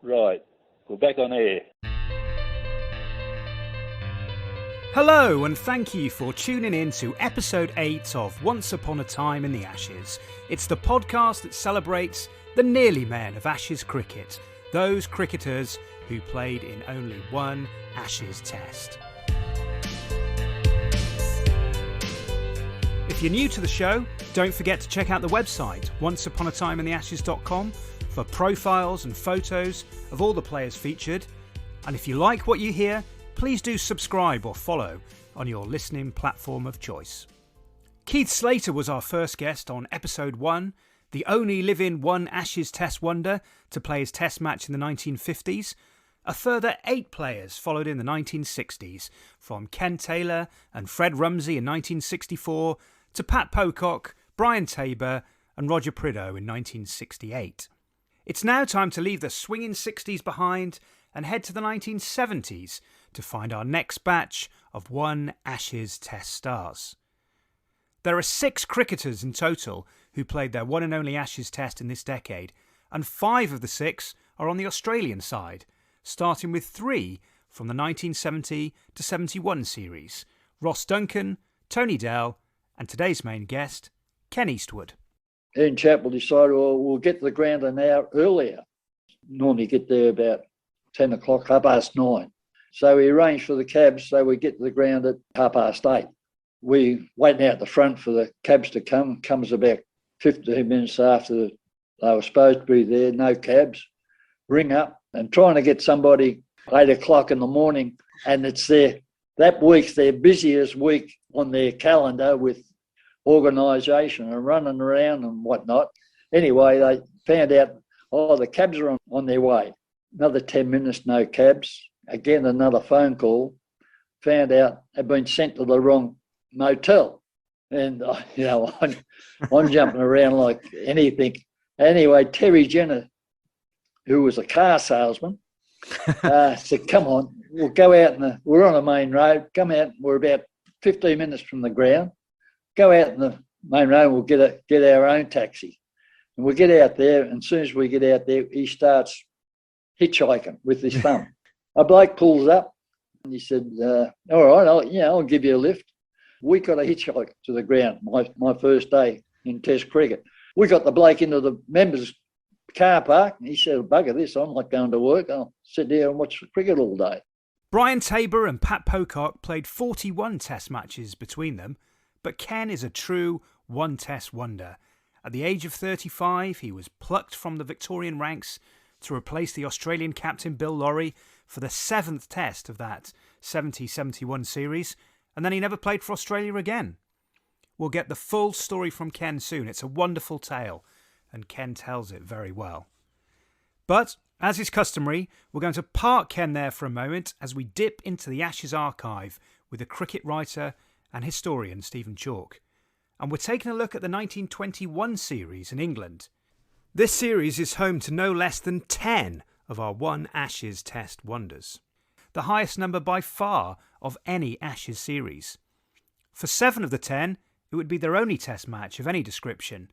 Right, we're back on air. Hello, and thank you for tuning in to episode 8 of Once Upon a Time in the Ashes. It's the podcast that celebrates the nearly men of Ashes cricket, those cricketers who played in only one Ashes test. If you're new to the show, don't forget to check out the website, onceuponatimeintheashes.com, for profiles and photos of all the players featured. And if you like what you hear, please do subscribe or follow on your listening platform of choice. Keith Slater was our first guest on episode 1, the only living one Ashes Test wonder to play his Test match in the 1950s. A further 8 players followed in the 1960s, from Ken Taylor and Fred Rumsey in 1964 to Pat Pocock, Brian Tabor and Roger Prideaux in 1968. It's now time to leave the swinging 60s behind and head to the 1970s to find our next batch of one Ashes Test stars. There are 6 cricketers in total who played their one and only Ashes Test in this decade, and 5 of the 6 are on the Australian side, starting with 3 from the 1970 to 71 series: Ross Duncan, Tony Dell, and today's main guest, Ken Eastwood. In Chapel decided, well, we'll get to the ground an hour earlier. Normally get there about 10 o'clock, 9:30. So we arranged for the cabs so we get to the ground at 8:30. We waiting out the front for the cabs to come. Comes about 15 minutes after they were supposed to be there, no cabs. Ring up and trying to get somebody 8 o'clock in the morning, and it's that week's their busiest week on their calendar with organisation and running around and whatnot. Anyway, they found out, the cabs are on their way. Another 10 minutes, no cabs. Again, another phone call. Found out they'd been sent to the wrong motel. And, I'm jumping around like anything. Anyway, Terry Jenner, who was a car salesman, said, come on, we'll go out, we're on a main road, come out, we're about 15 minutes from the ground, go out in the main road, we'll get our own taxi. And we'll get out there, and as soon as we get out there, he starts hitchhiking with his thumb. A bloke pulls up, and he said, all right, I'll give you a lift. We got a hitchhike to the ground, my first day in Test cricket. We got the bloke into the members' car park, and he said, bugger this, I'm not going to work, I'll sit there and watch cricket all day. Brian Tabor and Pat Pocock played 41 Test matches between them, but Ken is a true one-Test wonder. At the age of 35, he was plucked from the Victorian ranks to replace the Australian captain Bill Lawry for the 7th Test of that 70-71 series, and then he never played for Australia again. We'll get the full story from Ken soon. It's a wonderful tale, and Ken tells it very well. But, as is customary, we're going to park Ken there for a moment as we dip into the Ashes archive with the cricket writer and historian Stephen Chalke. And we're taking a look at the 1921 series in England. This series is home to no less than 10 of our one Ashes Test wonders, the highest number by far of any Ashes series. For 7 of the 10, it would be their only Test match of any description.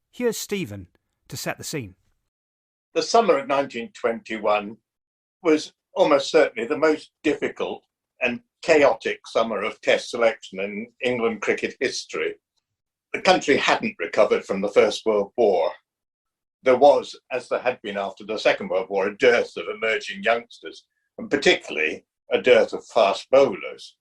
Here's Stephen to set the scene. The summer of 1921 was almost certainly the most difficult and chaotic summer of Test selection in England cricket history. The country hadn't recovered from the First World War. There was, as there had been after the Second World War, a dearth of emerging youngsters, and particularly a dearth of fast bowlers.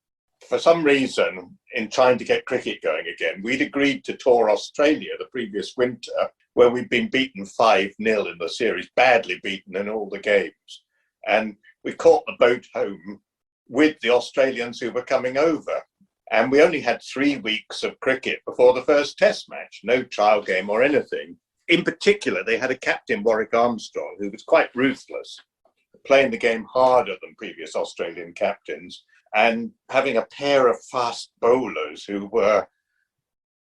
For some reason, in trying to get cricket going again, we'd agreed to tour Australia the previous winter, where we'd been beaten 5-0 in the series, badly beaten in all the games. And we caught the boat home with the Australians who were coming over. And we only had 3 weeks of cricket before the first Test match, no trial game or anything. In particular, they had a captain, Warwick Armstrong, who was quite ruthless, playing the game harder than previous Australian captains, and having a pair of fast bowlers who were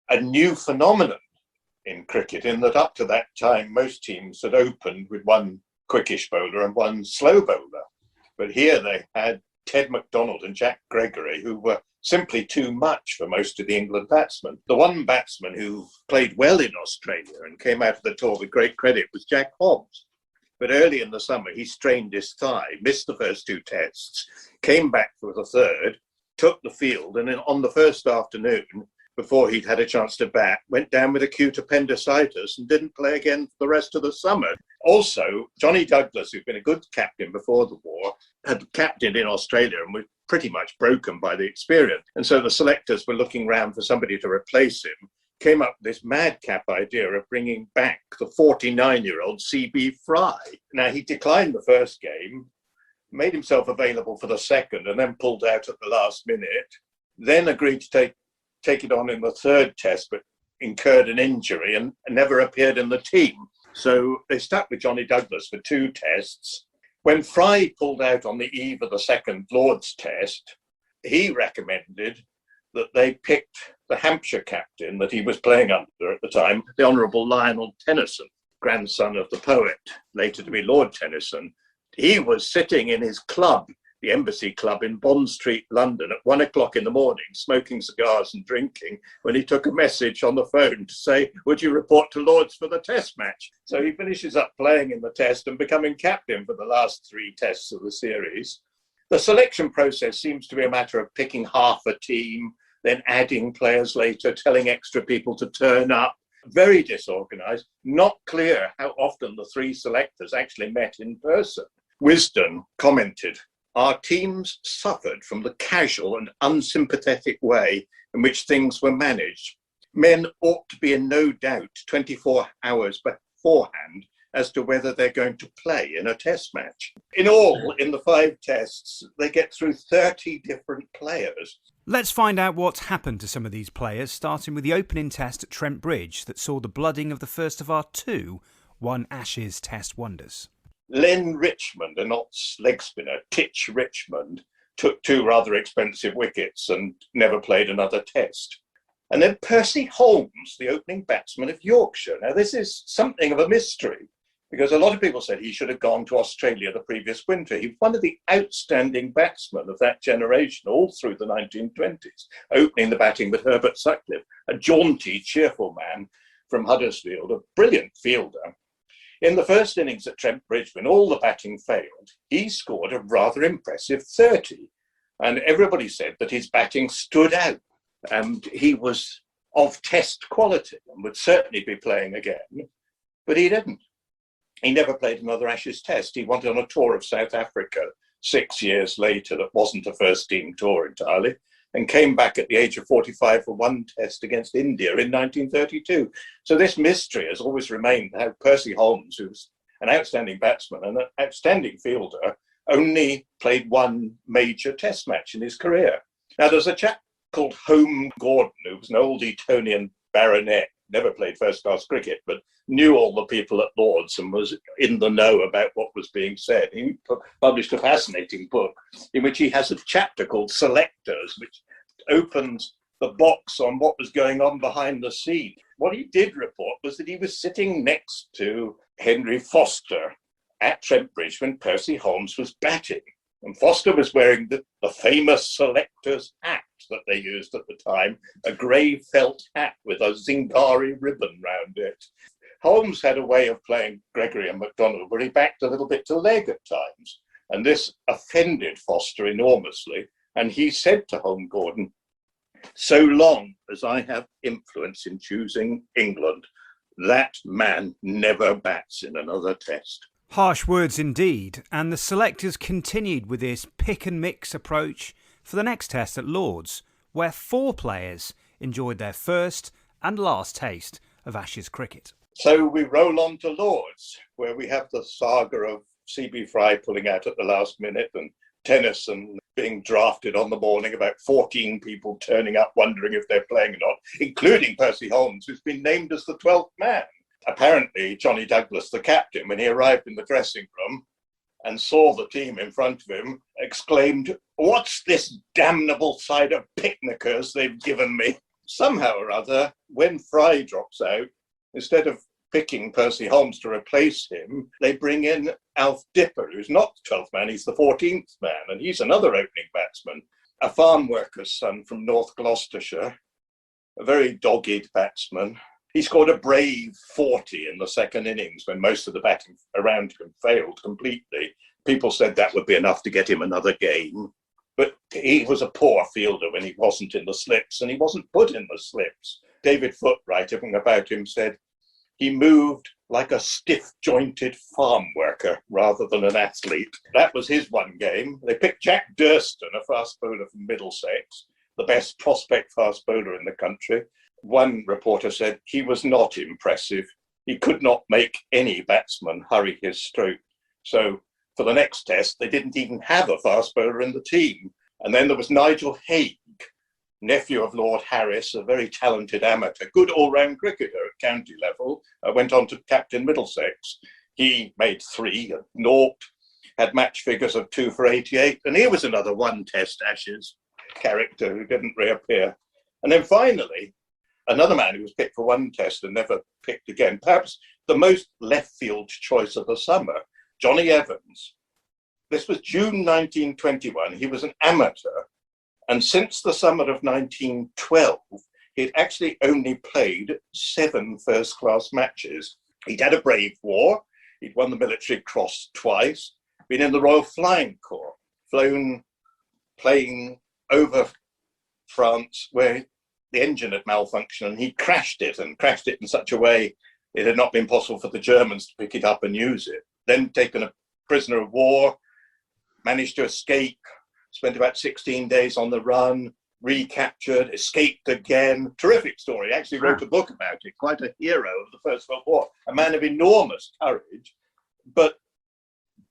a new phenomenon in cricket, in that up to that time, most teams had opened with one quickish bowler and one slow bowler. But here they had Ted MacDonald and Jack Gregory, who were simply too much for most of the England batsmen. The one batsman who played well in Australia and came out of the tour with great credit was Jack Hobbs. But early in the summer, he strained his thigh, missed the first 2 tests, came back for the third, took the field, and then on the first afternoon, before he'd had a chance to bat, went down with acute appendicitis and didn't play again for the rest of the summer. Also, Johnny Douglas, who'd been a good captain before the war, had captained in Australia and was pretty much broken by the experience. And so the selectors were looking round for somebody to replace him, came up with this madcap idea of bringing back the 49-year-old C.B. Fry. Now, he declined the first game, made himself available for the second, and then pulled out at the last minute, then agreed to take it on in the third test, but incurred an injury and never appeared in the team. So they stuck with Johnny Douglas for 2 tests. When Fry pulled out on the eve of the second Lord's test, he recommended that they picked the Hampshire captain that he was playing under at the time, the Honourable Lionel Tennyson, grandson of the poet, later to be Lord Tennyson. He was sitting in his club, the Embassy Club in Bond Street, London, at 1 o'clock in the morning, smoking cigars and drinking, when he took a message on the phone to say, would you report to Lords for the test match? So he finishes up playing in the test and becoming captain for the last 3 tests of the series. The selection process seems to be a matter of picking half a team, then adding players later, telling extra people to turn up. Very disorganised, not clear how often the 3 selectors actually met in person. Wisden commented, our teams suffered from the casual and unsympathetic way in which things were managed. Men ought to be in no doubt 24 hours beforehand as to whether they're going to play in a test match. In all, in the 5 tests, they get through 30 different players. Let's find out what's happened to some of these players, starting with the opening test at Trent Bridge that saw the blooding of the first of our 2 Ashes test wonders. Len Richmond, an Ott's leg spinner, Titch Richmond, took 2 rather expensive wickets and never played another test. And then Percy Holmes, the opening batsman of Yorkshire. Now, this is something of a mystery, because a lot of people said he should have gone to Australia the previous winter. He was one of the outstanding batsmen of that generation all through the 1920s, opening the batting with Herbert Sucliff, a jaunty, cheerful man from Huddersfield, a brilliant fielder. In the first innings at Trent Bridge, when all the batting failed, he scored a rather impressive 30. And everybody said that his batting stood out and he was of test quality and would certainly be playing again. But he didn't. He never played another Ashes test. He went on a tour of South Africa 6 years later that wasn't a first-team tour entirely, and came back at the age of 45 for 1 test against India in 1932. So this mystery has always remained how Percy Holmes, who's an outstanding batsman and an outstanding fielder, only played 1 major test match in his career. Now, there's a chap called Home Gordon, who was an old Etonian baronet, never played first-class cricket, but knew all the people at Lord's and was in the know about what was being said. He published a fascinating book in which he has a chapter called Selectors, which opens the box on what was going on behind the scenes. What he did report was that he was sitting next to Henry Foster at Trent Bridge when Percy Holmes was batting. And Foster was wearing the famous selector's hat that they used at the time, a grey felt hat with a Zingari ribbon round it. Holmes had a way of playing Gregory and MacDonald where he backed a little bit to leg at times. And this offended Foster enormously. And he said to Home Gordon, so long as I have influence in choosing England, that man never bats in another test. Harsh words indeed, and the selectors continued with this pick and mix approach for the next test at Lord's, where 4 players enjoyed their first and last taste of Ashes cricket. So we roll on to Lord's, where we have the saga of C.B. Fry pulling out at the last minute and Tennyson being drafted on the morning, about 14 people turning up wondering if they're playing or not, including Percy Holmes, who's been named as the 12th man. Apparently, Johnny Douglas, the captain, when he arrived in the dressing room and saw the team in front of him, exclaimed, what's this damnable side of picnickers they've given me? Somehow or other, when Fry drops out, instead of picking Percy Holmes to replace him, they bring in Alf Dipper, who's not the 12th man, he's the 14th man, and he's another opening batsman, a farm worker's son from North Gloucestershire, a very dogged batsman. He scored a brave 40 in the second innings when most of the batting around him failed completely. People said that would be enough to get him another game. But he was a poor fielder when he wasn't in the slips, and he wasn't put in the slips. David Foote, writing about him, said he moved like a stiff-jointed farm worker rather than an athlete. That was his one game. They picked Jack Durston, a fast bowler from Middlesex, the best prospect fast bowler in the country. One reporter said he was not impressive. He could not make any batsman hurry his stroke. So for the next test, they didn't even have a fast bowler in the team. And then there was Nigel Haig, nephew of Lord Harris, a very talented amateur, good all-round cricketer at county level, went on to captain Middlesex. He made 3 at naught, had match figures of 2 for 88, and he was another one-test Ashes character who didn't reappear. And then finally, another man who was picked for one test and never picked again, perhaps the most left-field choice of the summer, Johnny Evans. This was June 1921. He was an amateur, and since the summer of 1912, he'd actually only played 7 first-class matches. He'd had a brave war. He'd won the Military Cross twice, been in the Royal Flying Corps, flown plane over France where the engine had malfunctioned, and he crashed it in such a way it had not been possible for the Germans to pick it up and use it. Then taken a prisoner of war, managed to escape, spent about 16 days on the run, recaptured, escaped again. Terrific story. Actually wrote a book about it. Quite a hero of the First World War. A man of enormous courage. But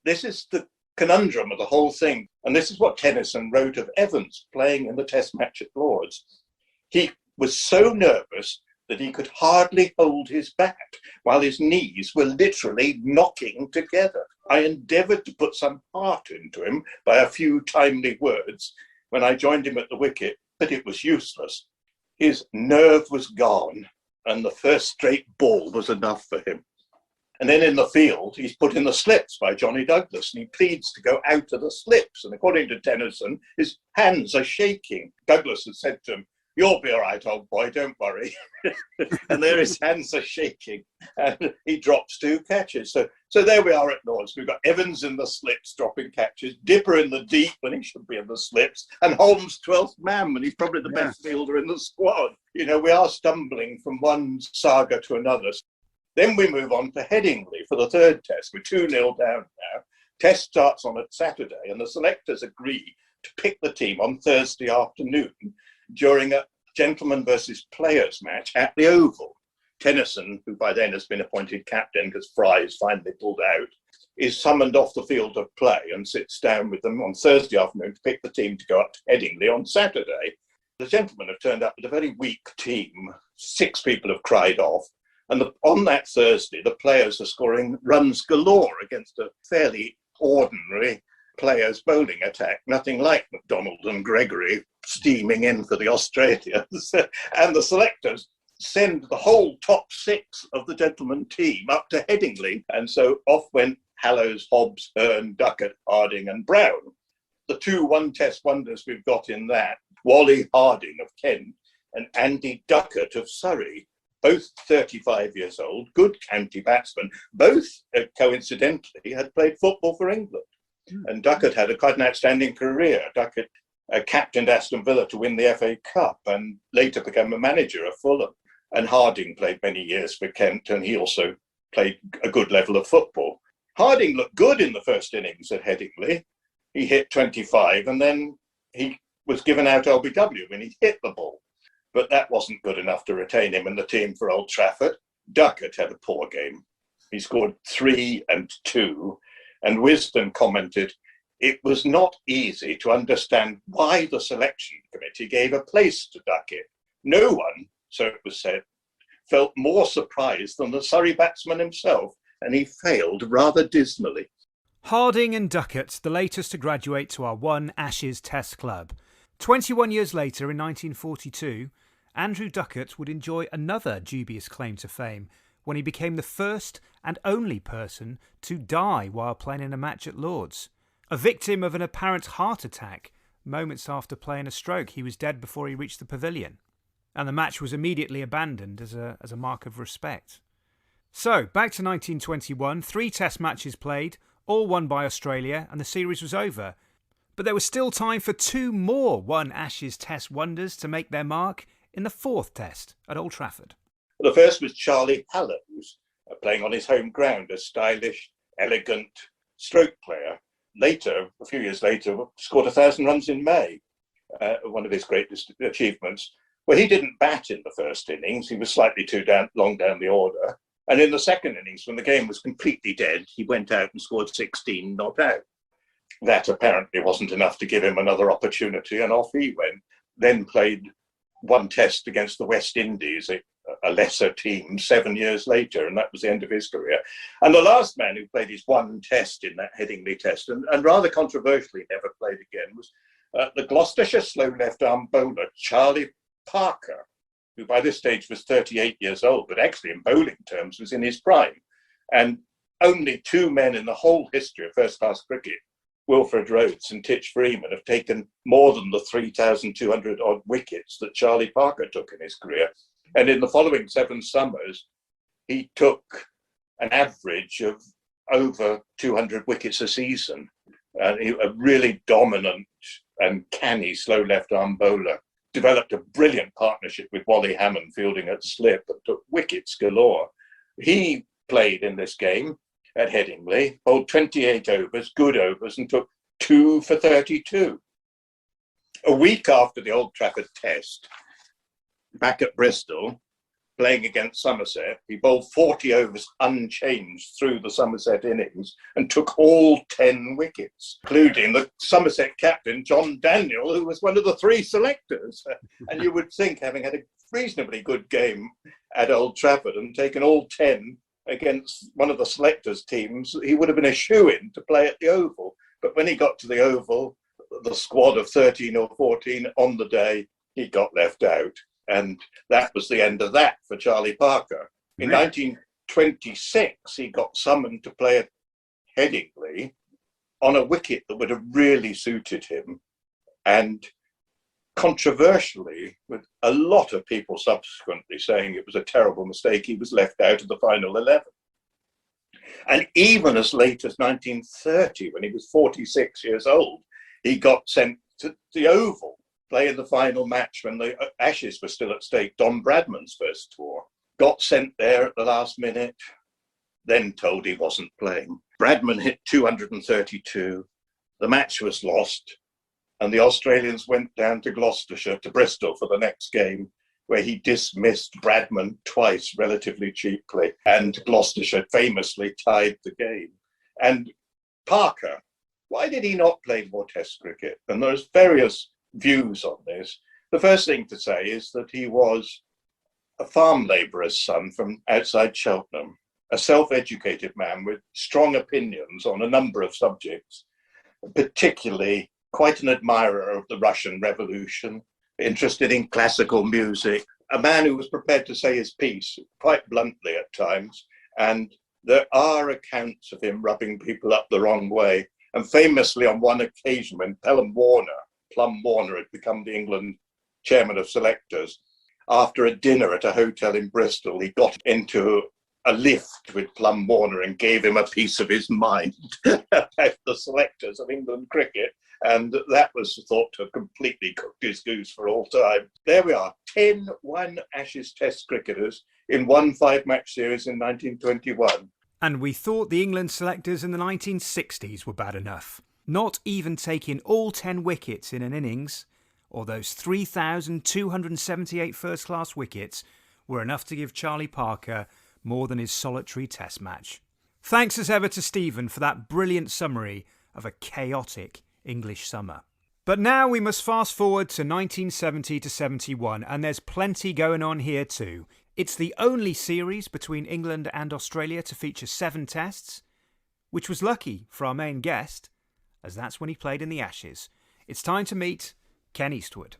this is the conundrum of the whole thing. And this is what Tennyson wrote of Evans playing in the Test match at Lord's. He was so nervous that he could hardly hold his bat while his knees were literally knocking together. I endeavoured to put some heart into him by a few timely words when I joined him at the wicket, but it was useless. His nerve was gone, and the first straight ball was enough for him. And then in the field, he's put in the slips by Johnny Douglas, and he pleads to go out of the slips. And according to Tennyson, his hands are shaking. Douglas had said to him, "You'll be all right, old boy, don't worry." And there his hands are shaking, and he drops 2 catches. So there we are at Lord's. We've got Evans in the slips dropping catches, Dipper in the deep when he should be in the slips, and Holmes 12th man when he's probably the best fielder in the squad. You know, we are stumbling from one saga to another. Then we move on to Headingley for the 3rd test. We're 2-0 down now. Test starts on a Saturday, and the selectors agree to pick the team on Thursday afternoon during a gentleman versus players match at the Oval. Tennyson, who by then has been appointed captain because Fry's finally pulled out, is summoned off the field of play and sits down with them on Thursday afternoon to pick the team to go up to Headingley on Saturday. The gentlemen have turned up with a very weak team. 6 people have cried off. And on that Thursday, the players are scoring runs galore against a fairly ordinary players' bowling attack, nothing like McDonald and Gregory steaming in for the Australians. And the selectors send the whole top 6 of the gentleman team up to Headingley. And so off went Hallows, Hobbs, Hearn, Duckett, Harding and Brown. The 2 one-test wonders we've got in that, Wally Harding of Kent and Andy Duckett of Surrey, both 35 years old, good county batsmen, both coincidentally had played football for England. And Duckett had quite an outstanding career. Duckett captained Aston Villa to win the FA Cup and later became a manager of Fulham. And Harding played many years for Kent, and he also played a good level of football. Harding looked good in the first innings at Headingley. He hit 25, and then he was given out LBW when he hit the ball. But that wasn't good enough to retain him in the team for Old Trafford. Duckett had a poor game. He scored 3 and 2. And Wisdom commented, "It was not easy to understand why the selection committee gave a place to Duckett. No one, so it was said, felt more surprised than the Surrey batsman himself, and he failed rather dismally." Harding and Duckett, the latest to graduate to our One Ashes Test Club. 21 years later, in 1942, Andrew Duckett would enjoy another dubious claim to fame when he became the first and only person to die while playing in a match at Lord's. A victim of an apparent heart attack, moments after playing a stroke, he was dead before he reached the pavilion. and the match was immediately abandoned as a mark of respect. So, back to 1921, 3 test matches played, all won by Australia, and the series was over. But there was still time for 2 more One Ashes Test wonders to make their mark in the 4th test at Old Trafford. The first was Charlie Hallows, playing on his home ground, a stylish, elegant stroke player. Later, a few years later, scored 1,000 runs in May, one of his greatest achievements. Well, he didn't bat in the first innings. He was slightly too long down the order. And in the second innings, when the game was completely dead, he went out and scored 16 not out. That apparently wasn't enough to give him another opportunity, and off he went. Then played 1 test against the West Indies, a lesser team, 7 years later, and that was the end of his career. And the last man who played his 1 test in that Headingley test, and rather controversially never played again, was the Gloucestershire slow left-arm bowler, Charlie Parker, who by this stage was 38 years old, but actually in bowling terms was in his prime. And only 2 men in the whole history of first-class cricket, Wilfred Rhodes and Titch Freeman, have taken more than the 3,200 odd wickets that Charlie Parker took in his career. And in the following 7 summers, he took an average of over 200 wickets a season. A really dominant and canny slow left-arm bowler. Developed a brilliant partnership with Wally Hammond fielding at slip and took wickets galore. He played in this game at Headingley, bowled 28 overs, good overs, and took 2 for 32. A week after the Old Trafford test, back at Bristol, playing against Somerset, he bowled 40 overs unchanged through the Somerset innings and took all 10 wickets, including the Somerset captain, John Daniel, who was one of the 3 selectors. And you would think, having had a reasonably good game at Old Trafford and taken all 10 against one of the selectors' teams, he would have been a shoo-in to play at the Oval. But when he got to the Oval, the squad of 13 or 14 on the day, he got left out. And that was the end of that for Charlie Parker. In 1926, he got summoned to play at Headingley on a wicket that would have really suited him. And controversially, with a lot of people subsequently saying it was a terrible mistake, he was left out of the final 11. And even as late as 1930, when he was 46 years old, he got sent to the Oval, play in the final match when the Ashes were still at stake, Don Bradman's first tour. Got sent there at the last minute, then told he wasn't playing. Bradman hit 232, the match was lost, and the Australians went down to Gloucestershire, to Bristol for the next game, where he dismissed Bradman twice relatively cheaply, and Gloucestershire famously tied the game. And Parker, why did he not play more Test cricket? And there's various views on this. The first thing to say is that he was a farm labourer's son from outside Cheltenham, a self-educated man with strong opinions on a number of subjects, particularly quite an admirer of the Russian Revolution, interested in classical music, a man who was prepared to say his piece quite bluntly at times. And there are accounts of him rubbing people up the wrong way. And famously on one occasion when Plum Warner had become the England chairman of selectors, after a dinner at a hotel in Bristol, he got into a lift with Plum Warner and gave him a piece of his mind about the selectors of England cricket. And that was thought to have completely cooked his goose for all time. There we are, 10 One Ashes Test cricketers in one 5-match series in 1921. And we thought the England selectors in the 1960s were bad enough. Not even taking all 10 wickets in an innings, or those 3,278 first-class wickets, were enough to give Charlie Parker more than his solitary test match. Thanks as ever to Stephen for that brilliant summary of a chaotic English summer. But now we must fast forward to 1970 to 71, and there's plenty going on here too. It's the only series between England and Australia to feature 7 tests, which was lucky for our main guest, as that's when he played in the Ashes. It's time to meet Ken Eastwood.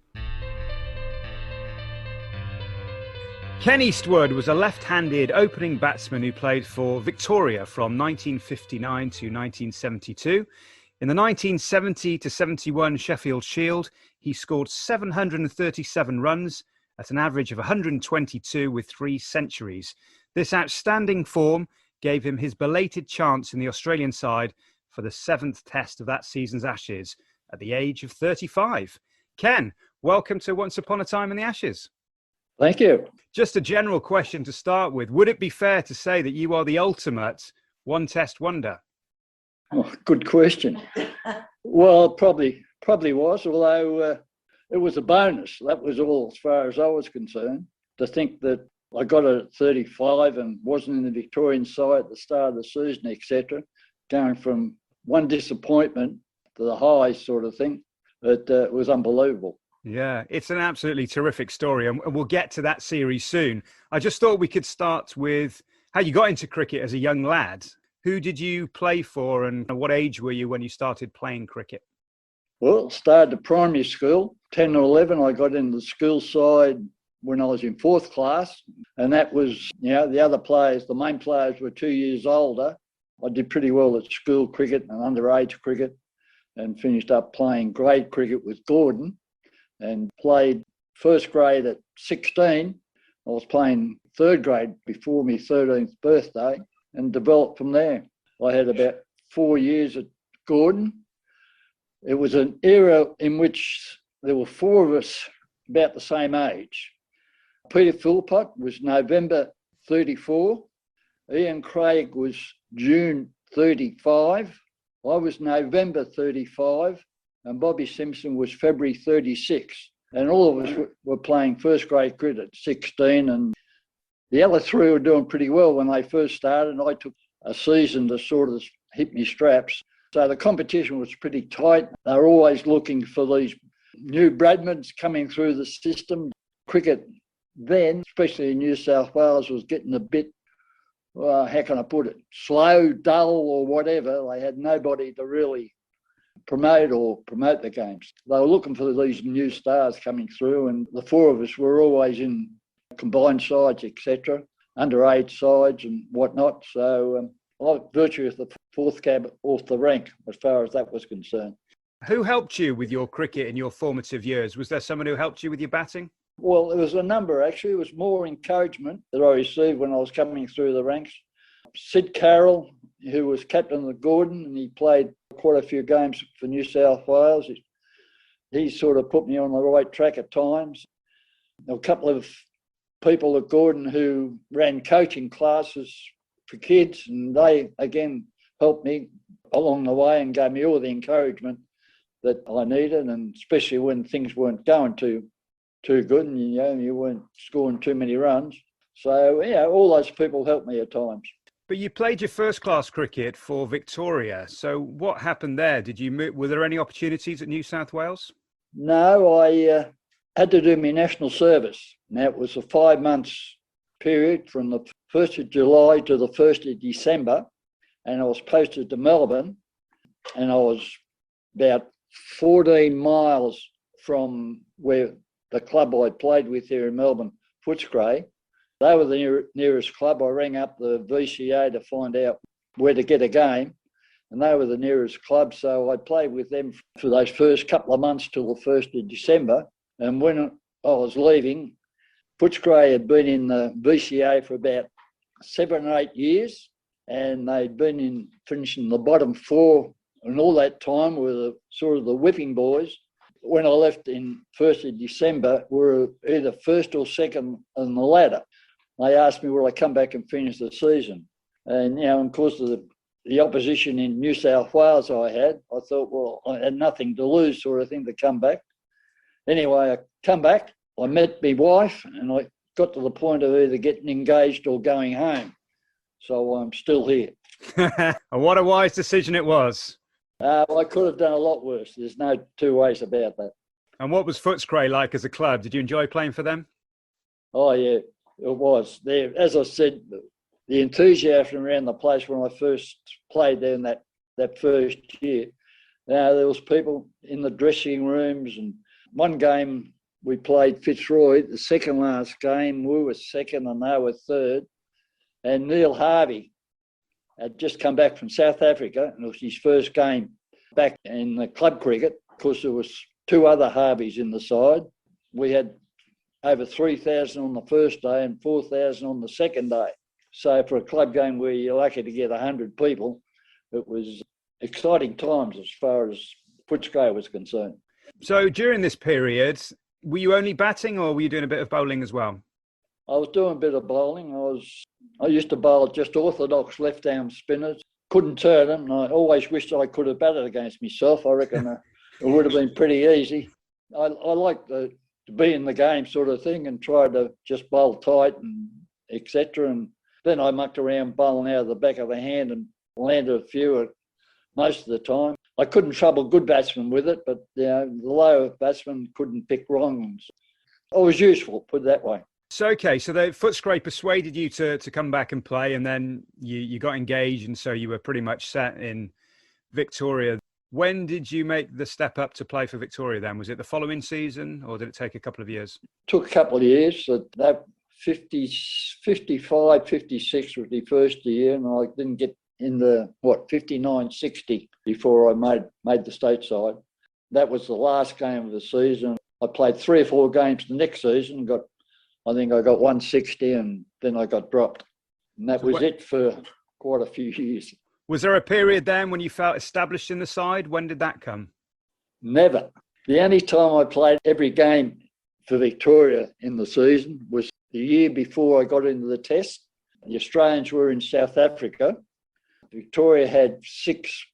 Ken Eastwood was a left-handed opening batsman who played for Victoria from 1959 to 1972. In the 1970 to 71 Sheffield Shield, he scored 737 runs at an average of 122 with 3 centuries. This outstanding form gave him his belated chance in the Australian side for the 7th test of that season's Ashes at the age of 35. Ken, welcome to Once Upon a Time in the Ashes. Thank you. Just a general question to start with. Would it be fair to say that you are the ultimate one-test wonder? Oh, good question. Well, probably was, although it was a bonus. That was all as far as I was concerned. To think that I got it at 35 and wasn't in the Victorian side at the start of the season, etc., going from one disappointment to the highs sort of thing, it was unbelievable. Yeah, it's an absolutely terrific story, and we'll get to that series soon. I just thought we could start with how you got into cricket as a young lad. Who did you play for, and what age were you when you started playing cricket? Well, started at primary school. 10 or 11, I got into the school side when I was in 4th class, and that was, the other players, the main players were 2 years older. I did pretty well at school cricket and underage cricket, and finished up playing grade cricket with Gordon, and played first grade at 16. I was playing 3rd grade before my 13th birthday and developed from there. I had about 4 years at Gordon. It was an era in which there were 4 of us about the same age. Peter Philpott was November 34. Ian Craig was June 35. I was November 35. And Bobby Simpson was February 36. And all of us were playing first grade cricket at 16. And the other 3 were doing pretty well when they first started. I took a season to sort of hit my straps. So the competition was pretty tight. They were always looking for these new Bradmans coming through the system. Cricket then, especially in New South Wales, was getting a bit, how can I put it, slow, dull or whatever. They had nobody to really promote the games. They were looking for these new stars coming through, and the 4 of us were always in combined sides, etc., underage sides and whatnot. So I virtually was the 4th cab off the rank as far as that was concerned. Who helped you with your cricket in your formative years? Was there someone who helped you with your batting? Well, there was a number, actually. It was more encouragement that I received when I was coming through the ranks. Sid Carroll, who was captain of Gordon, and he played quite a few games for New South Wales. He sort of put me on the right track at times. There were a couple of people at Gordon who ran coaching classes for kids, and they, again, helped me along the way and gave me all the encouragement that I needed, and especially when things weren't going too good and you weren't scoring too many runs. So, all those people helped me at times. But you played your first-class cricket for Victoria. So what happened there? Were there any opportunities at New South Wales? No, I had to do my national service. Now, it was a 5 months period from the 1st of July to the 1st of December, and I was posted to Melbourne, and I was about 14 miles from where the club I played with here in Melbourne, Footscray. They were the nearest club. I rang up the VCA to find out where to get a game, and they were the nearest club. So I played with them for those first couple of months till the 1st of December. And when I was leaving, Footscray had been in the VCA for about 7 or 8 years, and they'd been finishing the bottom 4, and all that time were the sort of the whipping boys. When I left in 1st of December, we were either 1st or 2nd on the ladder. They asked me would I come back and finish the season. And, of course, the opposition in New South Wales I thought, well, I had nothing to lose sort of thing to come back. Anyway, I come back, I met my wife, and I got to the point of either getting engaged or going home. So I'm still here. And what a wise decision it was. I could have done a lot worse. There's no 2 ways about that. And what was Footscray like as a club? Did you enjoy playing for them? Oh, yeah, it was. There, as I said, the enthusiasm around the place when I first played there in that first year. There was people in the dressing rooms, and one game we played Fitzroy, the second last game, we were 2nd and they were 3rd. And Neil Harvey had just come back from South Africa, and it was his first game back in the club cricket. Of course, there was 2 other Harveys in the side. We had over 3,000 on the first day and 4,000 on the second day. So for a club game where you're lucky to get 100 people, it was exciting times as far as Footscray was concerned. So during this period, were you only batting or were you doing a bit of bowling as well? I was doing a bit of bowling. I used to bowl just orthodox left-arm spinners. Couldn't turn them, and I always wished I could have batted against myself. I reckon it would have been pretty easy. I like to be in the game sort of thing and try to just bowl tight and etc. And then I mucked around bowling out of the back of the hand and landed a few most of the time. I couldn't trouble good batsmen with it, but the lower batsmen couldn't pick wrong ones. I was useful, put it that way. So, okay, so the Footscray persuaded you to come back and play, and then you got engaged, and so you were pretty much set in Victoria. When did you make the step up to play for Victoria then? Was it the following season, or did it take a couple of years? It took a couple of years. That 55, 56 was the first year, and I didn't get in the, 59, 60 before I made the state side. That was the last game of the season. I played 3 or 4 games the next season, I think I got 160 and then I got dropped. And that was it for quite a few years. Was there a period then when you felt established in the side? When did that come? Never. The only time I played every game for Victoria in the season was the year before I got into the test. The Australians were in South Africa. Victoria had 6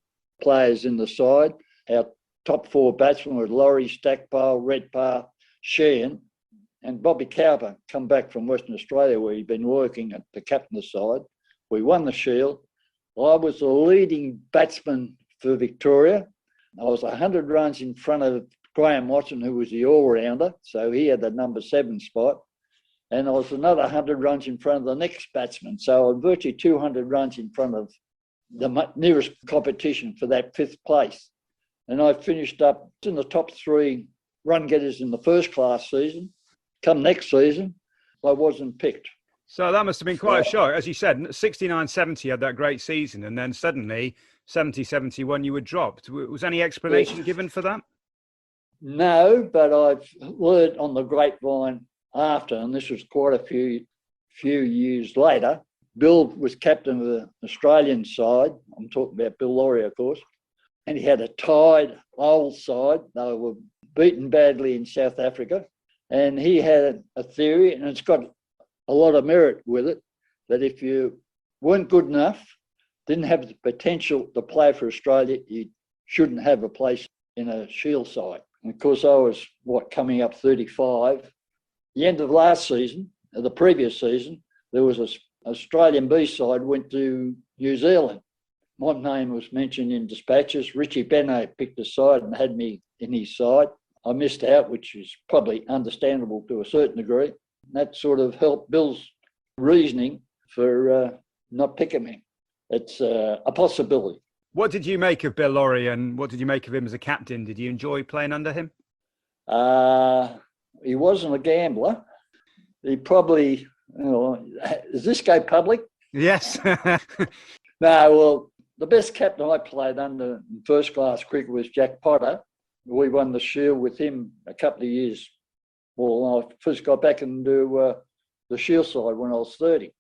players in the side. Our top 4 batsmen were Laurie, Stackpole, Redpath, Sheehan, and Bobby Cowper come back from Western Australia where he'd been working at the captain's side. We won the Shield. I was the leading batsman for Victoria. I was 100 runs in front of Graham Watson, who was the all-rounder, so he had the number 7 spot. And I was another 100 runs in front of the next batsman. So I was virtually 200 runs in front of the nearest competition for that 5th place. And I finished up in the top 3 run getters in the first class season. Come next season, I wasn't picked. So that must have been quite a shock. As you said, 69-70 had that great season, and then suddenly 70-71 you were dropped. Was any explanation given for that? No, but I've learned on the grapevine after, and this was quite a few years later. Bill was captain of the Australian side. I'm talking about Bill Laurie, of course. And he had a tied old side. They were beaten badly in South Africa. And he had a theory, and it's got a lot of merit with it, that if you weren't good enough, didn't have the potential to play for Australia, you shouldn't have a place in a Shield side. And of course, I was, coming up 35. The end of last season, the previous season, there was an Australian B side went to New Zealand. My name was mentioned in dispatches. Richie Benno picked a side and had me in his side. I missed out, which is probably understandable to a certain degree. That sort of helped Bill's reasoning for not picking me. It's a possibility. What did you make of Bill Laurie, and what did you make of him as a captain? Did you enjoy playing under him? He wasn't a gambler. He probably, does this go public? Yes. No, well, the best captain I played under in first class cricket was Jack Potter. We won the Shield with him a couple of years. Well, I first got back into the Shield side when I was 30.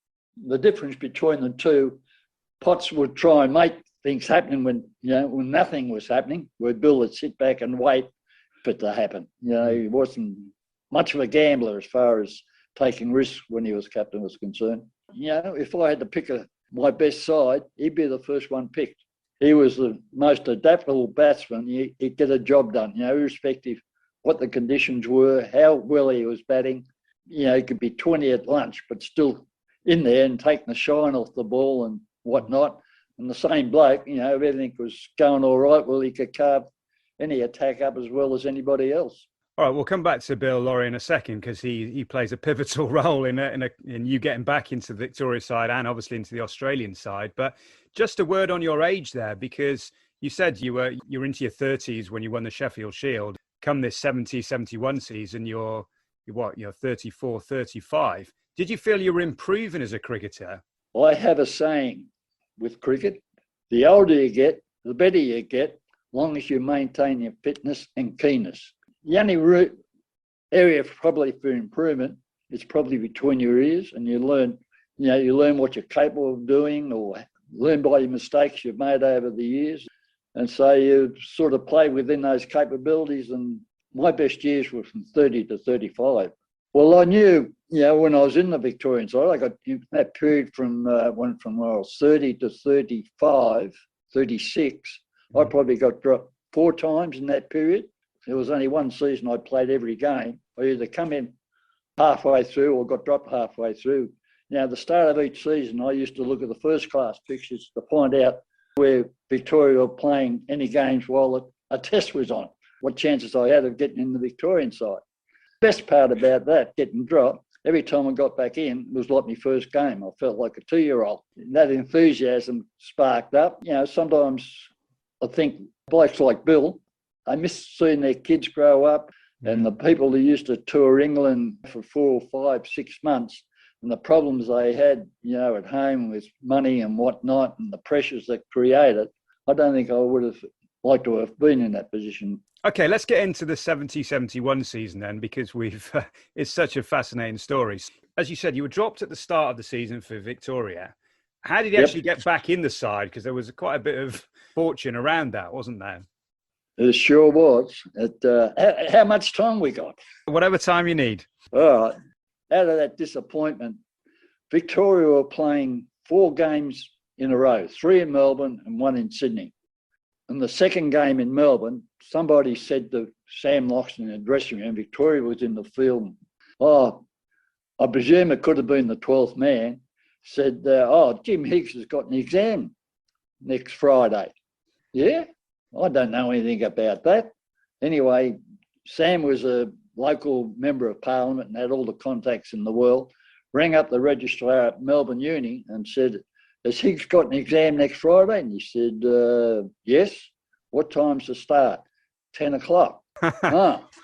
The difference between the two, Potts would try and make things happen when nothing was happening, where Bill would sit back and wait for it to happen. He wasn't much of a gambler as far as taking risks when he was captain was concerned. If I had to pick my best side, he'd be the first one picked. He was the most adaptable batsman. He'd get a job done, irrespective what the conditions were, how well he was batting. He could be 20 at lunch, but still in there and taking the shine off the ball and whatnot. And the same bloke, if everything was going all right, well, he could carve any attack up as well as anybody else. All right, we'll come back to Bill Laurie in a second because he plays a pivotal role in you getting back into the Victoria side and obviously into the Australian side. But just a word on your age there, because you said you were into your 30s when you won the Sheffield Shield. Come this 70-71 season, you're 34, 35. Did you feel you were improving as a cricketer? I have a saying with cricket: the older you get, the better you get, as long as you maintain your fitness and keenness. The only area probably for improvement is probably between your ears, and you learn what you're capable of doing, or learn by your mistakes you've made over the years. And so you sort of play within those capabilities. And my best years were from 30 to 35. Well, I knew, when I was in the Victorian side, I got that period went from when I was 30 to 35, 36. I probably got dropped 4 times in that period. There was only one season I played every game. I either come in halfway through or got dropped halfway through. Now, at the start of each season, I used to look at the first class fixtures to find out where Victoria were playing any games while a test was on, what chances I had of getting in the Victorian side. Best part about that, getting dropped, every time I got back in, it was like my first game. I felt like a 2-year-old. That enthusiasm sparked up. Sometimes I think blokes like Bill, they miss seeing their kids grow up, and the people who used to tour England for 4 or 5, 6 months, and the problems they had, at home with money and whatnot, and the pressures that created. I don't think I would have liked to have been in that position. Okay, let's get into the 70-71 season then, because it's such a fascinating story. As you said, you were dropped at the start of the season for Victoria. How did you actually get back in the side? Because there was quite a bit of fortune around that, wasn't there? It sure was. How much time we got? Whatever time you need. All right. Out of that disappointment, Victoria were playing 4 games in a row, 3 in Melbourne and 1 in Sydney. And the second game in Melbourne, somebody said to Sam Loxton in the dressing room, Victoria was in the field. I presume it could have been the 12th man, said, Jim Higgs has got an exam next Friday. Yeah? I don't know anything about that. Anyway, Sam was a local member of Parliament and had all the contacts in the world, rang up the registrar at Melbourne Uni and said, has Higgs got an exam next Friday? And he said, yes. What time's the start? 10 o'clock.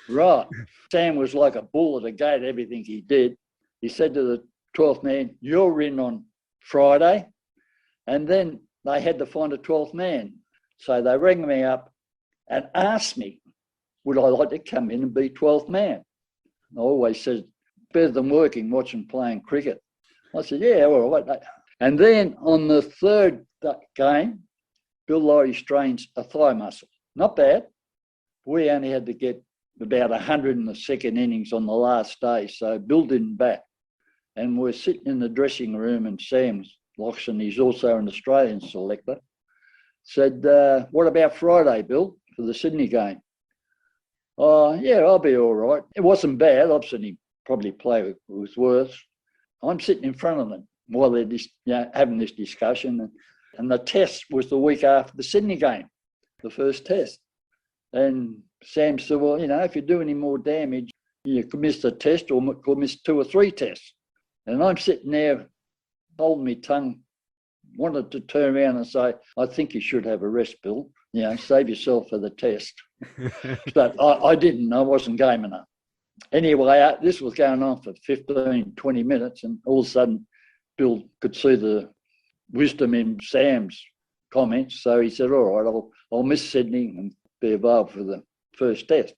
Right. Sam was like a bull at the gate, everything he did. He said to the 12th man, you're in on Friday. And then they had to find a 12th man. So they rang me up and asked me, would I like to come in and be 12th man? I always said, better than watching playing cricket. I said, yeah, all right. And then on the third game, Bill Laurie strains a thigh muscle. Not bad. We only had to get about 100 in the second innings on the last day, so Bill didn't bat. And we're sitting in the dressing room, and Sam Loxton, he's also an Australian selector, said, what about Friday, Bill, for the Sydney game? Yeah, I'll be all right. It wasn't bad. I've seen him probably play with worse. I'm sitting in front of them while they're having this discussion. And the test was the week after the Sydney game, the first test. And Sam said, well, if you do any more damage, you could miss the test or could miss 2 or 3 tests. And I'm sitting there holding my tongue, wanted to turn around and say, I think you should have a rest, Bill. Save yourself for the test. But I didn't. I wasn't game enough. Anyway, this was going on for 15, 20 minutes, and all of a sudden, Bill could see the wisdom in Sam's comments. So he said, all right, I'll miss Sydney and be available for the first test.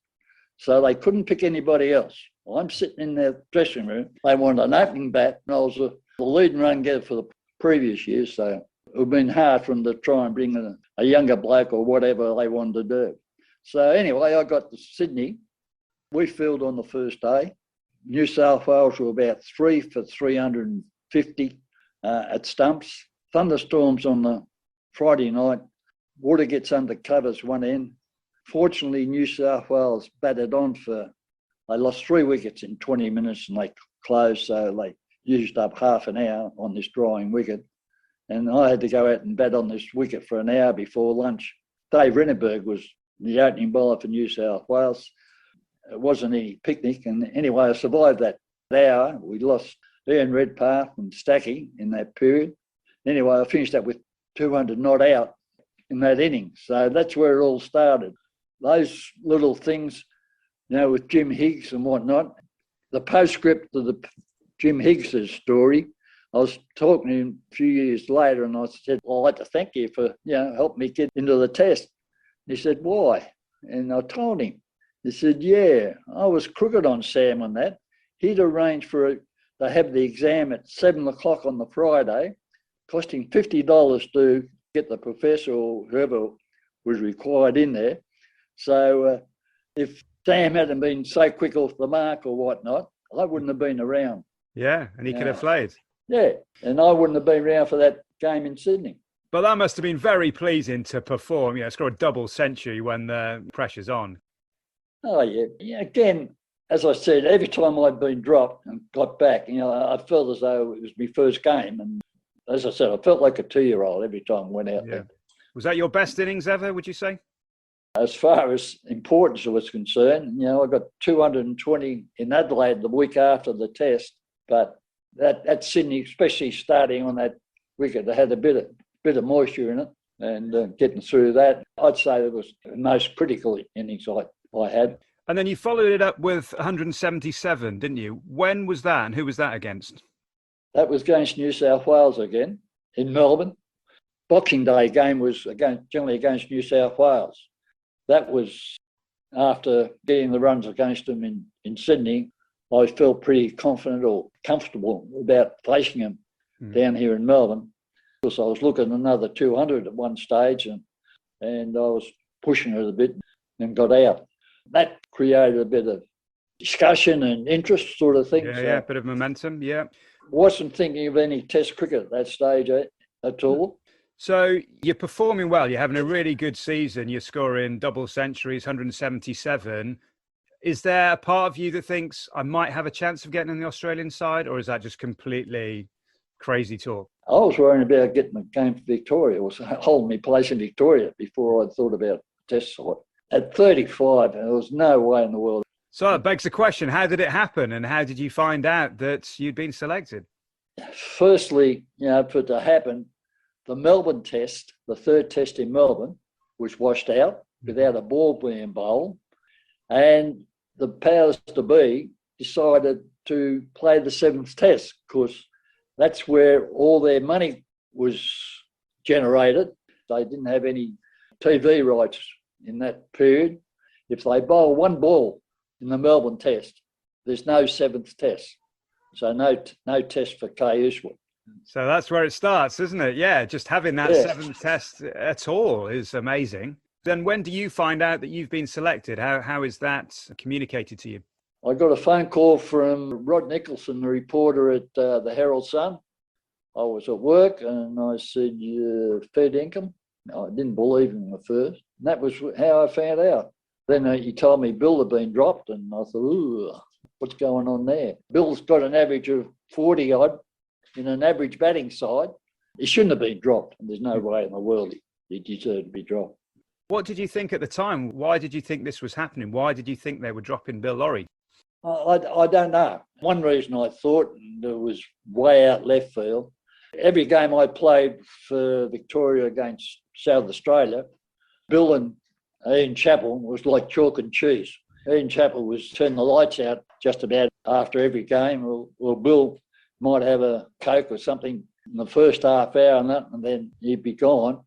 So they couldn't pick anybody else. I'm sitting in their dressing room. They wanted an opening bat, and I was the lead and run getter for the previous year. So it would have been hard for them to try and bring a younger bloke or whatever they wanted to do. So anyway, I got to Sydney. We fielded on the first day. New South Wales were about 3 for 350 at stumps. Thunderstorms on the Friday night. Water gets under covers one end. Fortunately, New South Wales batted on they lost 3 wickets in 20 minutes and they closed, so they used up half an hour on this drying wicket. And I had to go out and bat on this wicket for an hour before lunch. Dave Renneberg was the opening bowler for New South Wales. It wasn't any picnic. And anyway, I survived that hour. We lost Ian Redpath and Stacky in that period. Anyway, I finished up with 200 not out in that inning. So that's where it all started. Those little things, with Jim Higgs and whatnot. The postscript to the Jim Higgs' story, I was talking to him a few years later and I said, well, I'd like to thank you for, helping me get into the test. He said, why? And I told him. He said, yeah, I was crooked on Sam on that. He'd arranged to have the exam at 7 o'clock on the Friday, costing $50 to get the professor or whoever was required in there. So if Sam hadn't been so quick off the mark or whatnot, I wouldn't have been around. Yeah, and he could have played. Yeah, and I wouldn't have been around for that game in Sydney. But that must have been very pleasing to perform, score a double century when the pressure's on. Oh, yeah. Again, as I said, every time I'd been dropped and got back, I felt as though it was my first game. And as I said, I felt like a 2-year-old every time I went out there. Was that your best innings ever, would you say? As far as importance was concerned, I got 220 in Adelaide the week after the test. But at Sydney, especially starting on that wicket, they had a bit of moisture in it. And getting through that, I'd say it was the most critical innings I had. And then you followed it up with 177, didn't you? When was that and who was that against? That was against New South Wales again in Melbourne. Boxing Day game was generally against New South Wales. That was after getting the runs against them in Sydney. I felt pretty confident or comfortable about facing them down here in Melbourne. Because I was looking another 200 at one stage and I was pushing it a bit and got out. That created a bit of discussion and interest sort of thing. Yeah, a bit of momentum, yeah. Wasn't thinking of any test cricket at that stage at all. So you're performing well. You're having a really good season. You're scoring double centuries, 177. Is there a part of you that thinks I might have a chance of getting in the Australian side, or is that just completely crazy talk? I was worrying about getting a game for Victoria or holding my place in Victoria before I thought about test side. At 35, there was no way in the world. So it begs the question, how did it happen and how did you find out that you'd been selected? Firstly, for it to happen, the Melbourne test, the third test in Melbourne, was washed out without a ball being bowled. And the powers to be decided to play the seventh test because that's where all their money was generated. They didn't have any TV rights in that period. If they bowl one ball in the Melbourne test, there's no seventh test. So no test for Eastwood. So that's where it starts, isn't it? Yeah, just having that seventh test at all is amazing. Then when do you find out that you've been selected? How is that communicated to you? I got a phone call from Rod Nicholson, the reporter at the Herald Sun. I was at work and I said, fair income. I didn't believe him at first. And that was how I found out. Then he told me Bill had been dropped and I thought, ooh, what's going on there? Bill's got an average of 40-odd in an average batting side. He shouldn't have been dropped. And there's no way in the world he deserved to be dropped. What did you think at the time? Why did you think this was happening? Why did you think they were dropping Bill Lawrie? I don't know. One reason I thought, and it was way out left field, every game I played for Victoria against South Australia, Bill and Ian Chappell was like chalk and cheese. Ian Chappell was turning the lights out just about after every game, or Bill might have a Coke or something in the first half hour and then he'd be gone.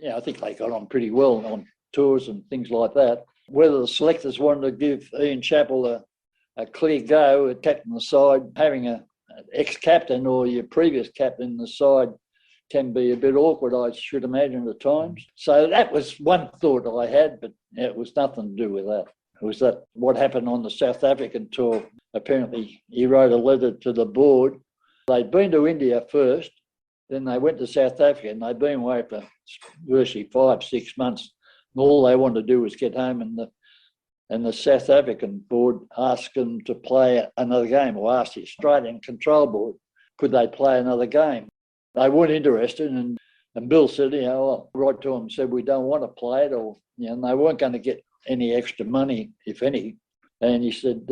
I think they got on pretty well on tours and things like that. Whether the selectors wanted to give Ian Chappell a clear go at captain the side, having an ex-captain or your previous captain in the side can be a bit awkward, I should imagine, at times. So that was one thought I had, but it was nothing to do with that. It was that what happened on the South African tour. Apparently, he wrote a letter to the board. They'd been to India first, then they went to South Africa, and they'd been away for virtually 5-6 months. And all they wanted to do was get home, and the South African board asked them to play another game, or asked the Australian control board, could they play another game? They weren't interested, and Bill said, right to them, said, we don't want to play it, or, and they weren't going to get any extra money, if any. And he said,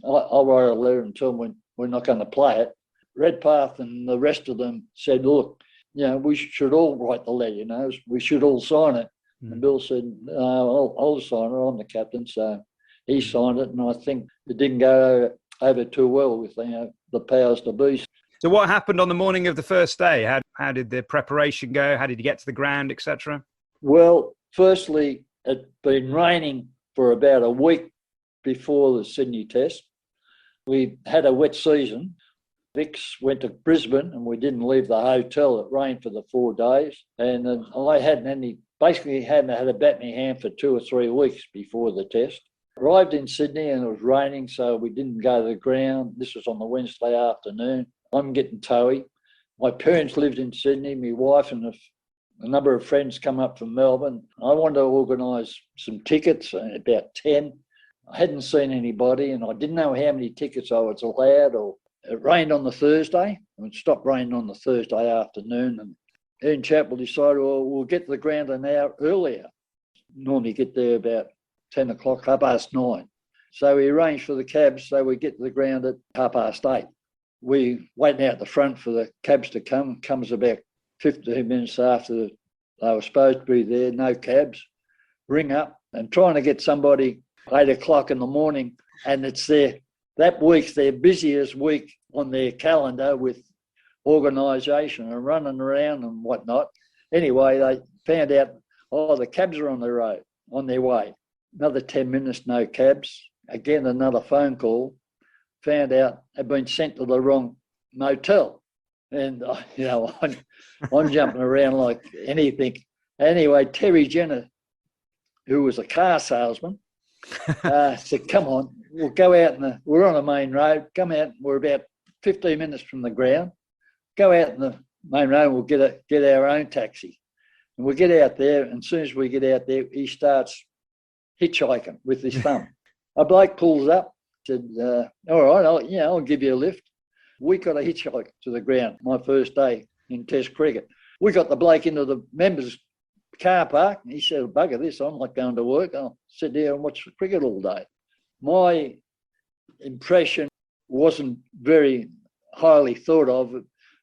I'll write a letter and tell them we're not going to play it. Redpath and the rest of them said, look, we should all write the letter, we should all sign it. And Bill said, I'll sign it, I'm the captain. So he signed it, and I think it didn't go over too well with the powers to be. So what happened on the morning of the first day? How did the preparation go? How did you get to the ground, etc.? Well, firstly, it'd been raining for about a week before the Sydney Test. We had a wet season. Vicks went to Brisbane and we didn't leave the hotel. It rained for the 4 days. And I hadn't had a bat in my hand for 2 or 3 weeks before the test. Arrived in Sydney and it was raining, so we didn't go to the ground. This was on the Wednesday afternoon. I'm getting toey. My parents lived in Sydney. My wife and a number of friends come up from Melbourne. I wanted to organise some tickets, about 10. I hadn't seen anybody and I didn't know how many tickets I was allowed. Or it rained on the Thursday. It stopped raining on the Thursday afternoon. And Ian Chappell decided, well, we'll get to the ground an hour earlier. Normally get there about 10 o'clock, 9:30. So we arranged for the cabs so we get to the ground at 8:30. We waiting out the front for the cabs to come. Comes about 15 minutes after they were supposed to be there, no cabs. Ring up and trying to get somebody 8 o'clock in the morning, and it's that week's their busiest week on their calendar with organisation and running around and whatnot. Anyway, they found out, the cabs are on the road, on their way. Another 10 minutes, no cabs. Again, another phone call. Found out they'd been sent to the wrong motel. And, I'm jumping around like anything. Anyway, Terry Jenner, who was a car salesman, said, come on, we'll go out we're on a main road, come out, we're about 15 minutes from the ground, go out in the main road, we'll get our own taxi. And we get out there, and as soon as we get out there, he starts hitchhiking with his thumb. A bloke pulls up, said, all right, I'll give you a lift. We got a hitchhike to the ground, my first day in Test cricket. We got the bloke into the members' car park, and he said, bugger this, I'm not going to work. I'll sit here and watch the cricket all day. My impression wasn't very highly thought of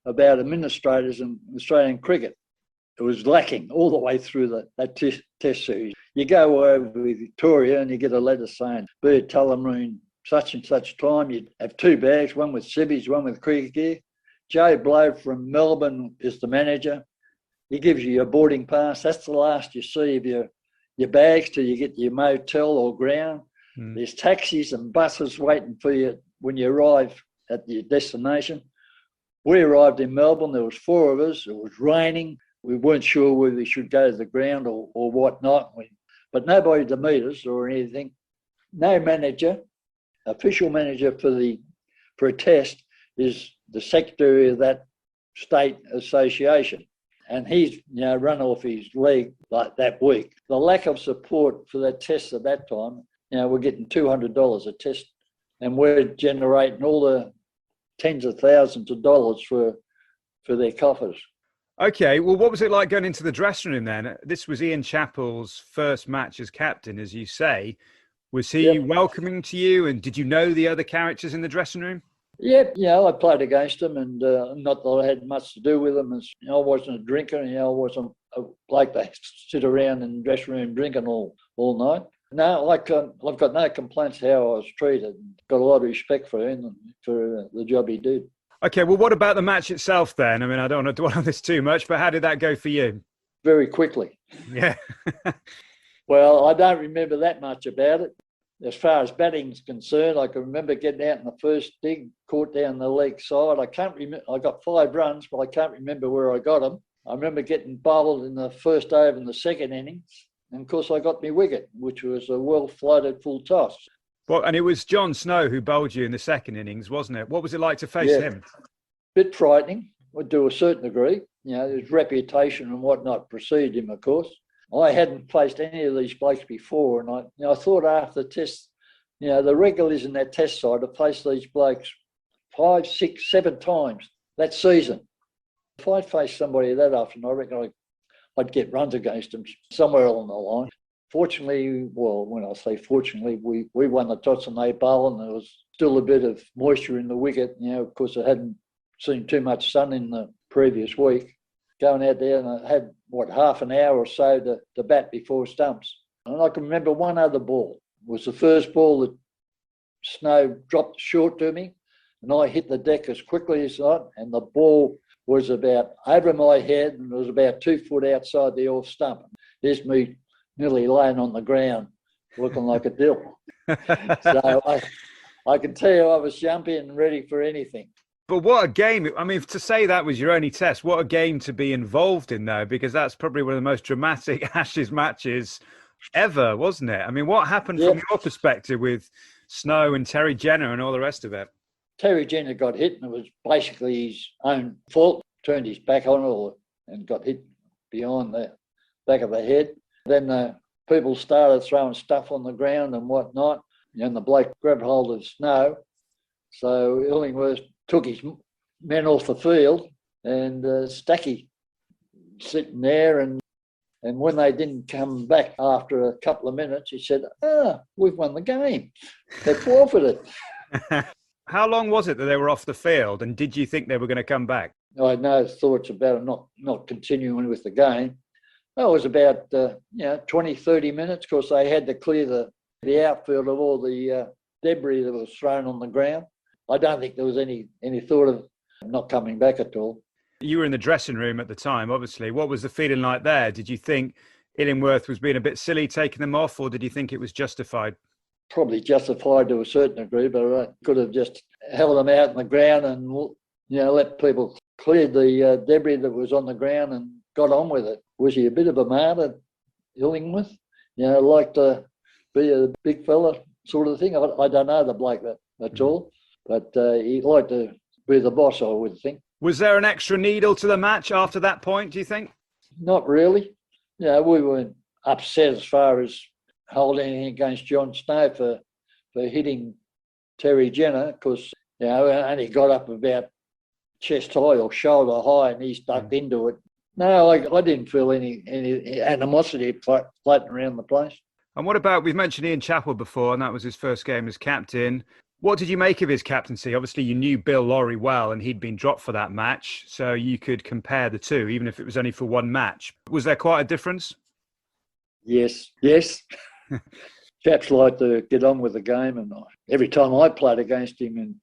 about administrators in Australian cricket. It was lacking all the way through that test series. You go over with Victoria and you get a letter saying, be at Tullamarine such and such time. You'd have 2 bags, one with civvies, one with cricket gear. Joe Blow from Melbourne is the manager. He gives you your boarding pass. That's the last you see of your bags till you get to your motel or ground. There's taxis and buses waiting for you when you arrive at your destination. We arrived in Melbourne. There was 4 of us. It was raining. We weren't sure whether we should go to the ground or whatnot. But nobody to meet us or anything. No manager. Official manager for a test is the secretary of that state association. And he's run off his leg like that week. The lack of support for that test at that time, we're getting $200 a test, and we're generating all the tens of thousands of dollars for their coffers. Okay, well, what was it like going into the dressing room then? This was Ian Chappell's first match as captain, as you say. Was he welcoming to you, and did you know the other characters in the dressing room? Yeah, I played against them, and not that I had much to do with them. I wasn't a drinker, I wasn't a bloke that sit around in the dressing room drinking all night. No, I've got no complaints how I was treated. Got a lot of respect for him for the job he did. Okay, well, what about the match itself then? I mean, I don't want to dwell on this too much, but how did that go for you? Very quickly. Yeah. Well, I don't remember that much about it. As far as batting's concerned, I can remember getting out in the first dig, caught down the leg side. I can't remember. I got 5 runs, but I can't remember where I got them. I remember getting bowled in the first over in the second innings. And of course, I got my wicket, which was a well-floated full toss. Well, and it was John Snow who bowled you in the second innings, wasn't it? What was it like to face him? Bit frightening, to a certain degree. His reputation and whatnot preceded him, of course. I hadn't faced any of these blokes before, and I thought after the test, the regulars in that test side have faced these blokes 5, 6, 7 times that season. If I faced somebody that often, I reckon I'd get runs against them somewhere along the line. Fortunately, well, when I say fortunately, we won the toss and they bowled, and there was still a bit of moisture in the wicket. Of course, I hadn't seen too much sun in the previous week. Going out there, and I had, half an hour or so to bat before stumps. And I can remember one other ball. It was the first ball that Snow dropped short to me, and I hit the deck as quickly as I, and the ball was about over my head, and it was about 2 foot outside the off stump. There's me nearly laying on the ground, looking like a dill. So I can tell you I was jumpy and ready for anything. But what a game. I mean, to say that was your only test, what a game to be involved in, though, because that's probably one of the most dramatic Ashes matches ever, wasn't it? I mean, what happened from your perspective with Snow and Terry Jenner and all the rest of it? Terry Jenner got hit, and it was basically his own fault. Turned his back on it and got hit behind the back of the head. Then people started throwing stuff on the ground and whatnot, and the bloke grabbed hold of Snow. So Illingworth took his men off the field, and Stacky sitting there, and when they didn't come back after a couple of minutes, he said, we've won the game. They forfeited. How long was it that they were off the field, and did you think they were going to come back? I had no thoughts about it not continuing with the game. It was about 20, 30 minutes, because they had to clear the outfield of all the debris that was thrown on the ground. I don't think there was any thought of not coming back at all. You were in the dressing room at the time, obviously. What was the feeling like there? Did you think Illingworth was being a bit silly taking them off, or did you think it was justified? Probably justified to a certain degree, but I could have just held them out on the ground and let people clear the debris that was on the ground and got on with it. Was he a bit of a martyr, Illingworth? Like to be a big fella sort of thing? I don't know the bloke that's all, but he liked to be the boss, I would think. Was there an extra needle to the match after that point, do you think? Not really. We weren't upset as far as holding anything against John Snow for hitting Terry Jenner, because only got up about chest high or shoulder high, and he stuck into it. No, I didn't feel any animosity floating around the place. And what about, we've mentioned Ian Chappell before, and that was his first game as captain. What did you make of his captaincy? Obviously, you knew Bill Lawry well, and he'd been dropped for that match, so you could compare the two, even if it was only for one match. Was there quite a difference? Yes. Chaps like to get on with the game, and every time I played against him in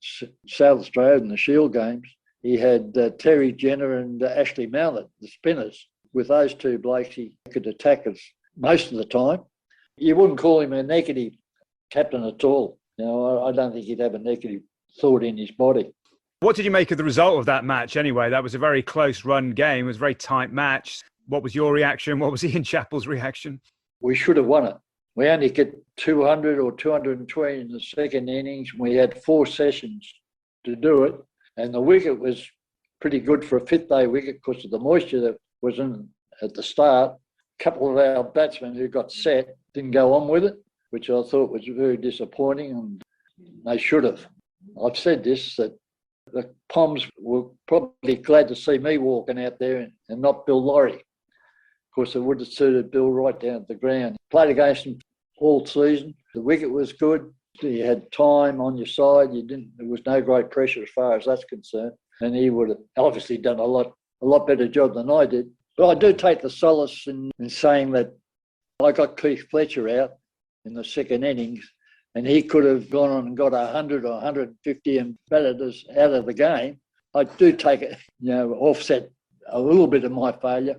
South Australia in the Shield games, he had Terry Jenner and Ashley Mallett, the spinners. With those two blokes, he could attack us most of the time. You wouldn't call him a negative captain at all. I don't think he'd have a negative thought in his body. What did you make of the result of that match anyway? That was a very close run game. It was a very tight match. What was your reaction? What was Ian Chappell's reaction? We should have won it. We only get 200 or 220 in the second innings. We had 4 sessions to do it. And the wicket was pretty good for a fifth-day wicket because of the moisture that was in at the start. A couple of our batsmen who got set didn't go on with it, which I thought was very disappointing, and they should have. I've said this, that the Poms were probably glad to see me walking out there and not Bill Lawry. Of course, it would have suited Bill right down at the ground. Played against him all season. The wicket was good. You had time on your side. There was no great pressure as far as that's concerned. And he would have obviously done a lot better job than I did. But I do take the solace in saying that I got Keith Fletcher out in the second innings, and he could have gone on and got 100 or 150 and batted us out of the game. I do take it, offset a little bit of my failure.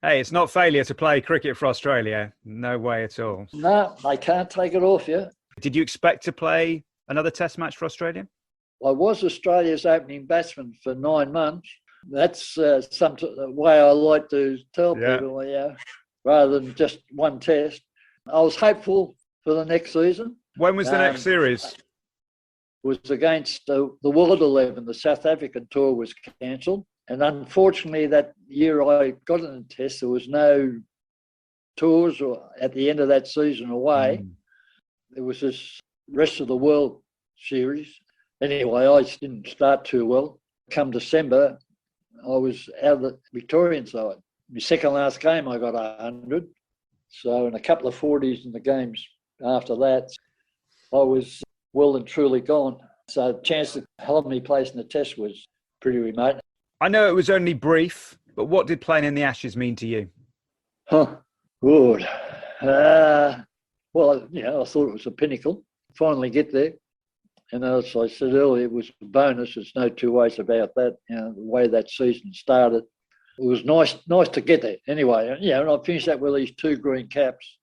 Hey, it's not failure to play cricket for Australia. No way at all. No, they can't take it off you. Did you expect to play another test match for Australia? I was Australia's opening batsman for 9 months. That's some way I like to tell people, rather than just one test. I was hopeful for the next season. When was the next series? It was against the World 11. The South African tour was cancelled. And unfortunately, that year I got in the test, there was no tours or at the end of that season away. There was this rest of the world series. Anyway, I didn't start too well. Come December, I was out of the Victorian side. My second last game, I got 100. So in a couple of 40s in the games after that, I was well and truly gone. So the chance to hold me place in the test was pretty remote. I know it was only brief, but what did playing in the Ashes mean to you? Good. Well, I thought it was a pinnacle. Finally get there. And as I said earlier, it was a bonus. There's no two ways about that. The way that season started. It was nice to get there. Anyway, and I finished up with these 2 green caps,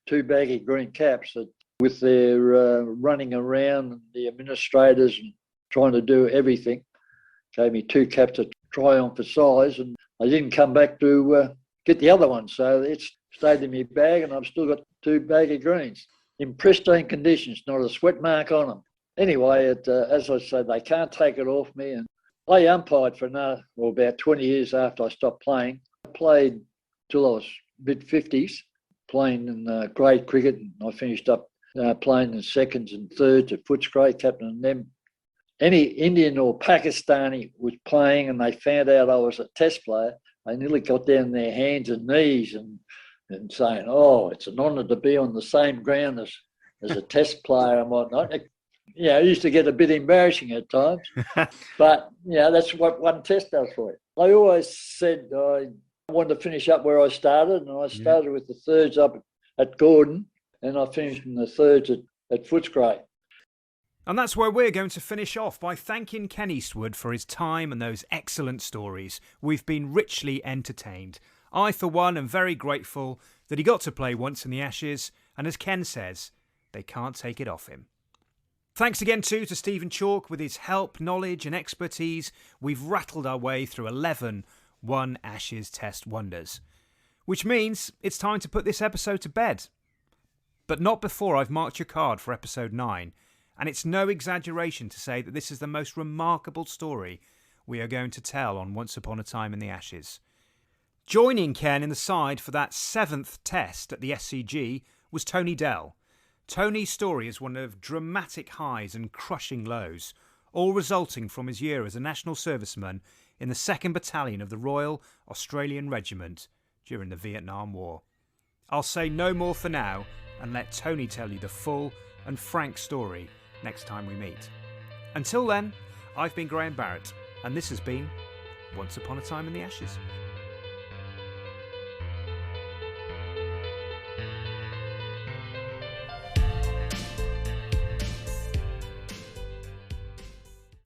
2 baggy green caps that with their running around and the administrators and trying to do everything. Gave me 2 caps to try on for size, and I didn't come back to get the other one. So it's stayed in my bag, and I've still got 2 baggy greens in pristine conditions, not a sweat mark on them. Anyway, as I said, they can't take it off me. And I umpired for about 20 years after I stopped playing. I played till I was mid-50s, playing in grade cricket, and I finished up playing in seconds and thirds at Footscray, captain them. Any Indian or Pakistani was playing and they found out I was a test player, they nearly got down their hands and knees and saying, oh, it's an honour to be on the same ground as a test player and whatnot. It used to get a bit embarrassing at times. But, that's what one test does for you. I always said I wanted to finish up where I started, and I started with the thirds up at Gordon, and I finished in the thirds at Footscray. And that's where we're going to finish off, by thanking Ken Eastwood for his time and those excellent stories. We've been richly entertained. I, for one, am very grateful that he got to play once in the Ashes, and as Ken says, they can't take it off him. Thanks again too to Stephen Chalke. With his help, knowledge and expertise, we've rattled our way through 11 One Ashes Test wonders. Which means it's time to put this episode to bed. But not before I've marked your card for episode 9. And it's no exaggeration to say that this is the most remarkable story we are going to tell on Once Upon a Time in the Ashes. Joining Ken in the side for that 7th test at the SCG was Tony Dell. Tony's story is one of dramatic highs and crushing lows, all resulting from his year as a national serviceman in the 2nd Battalion of the Royal Australian Regiment during the Vietnam War. I'll say no more for now and let Tony tell you the full and frank story next time we meet. Until then, I've been Graham Barrett, and this has been Once Upon a Time in the Ashes.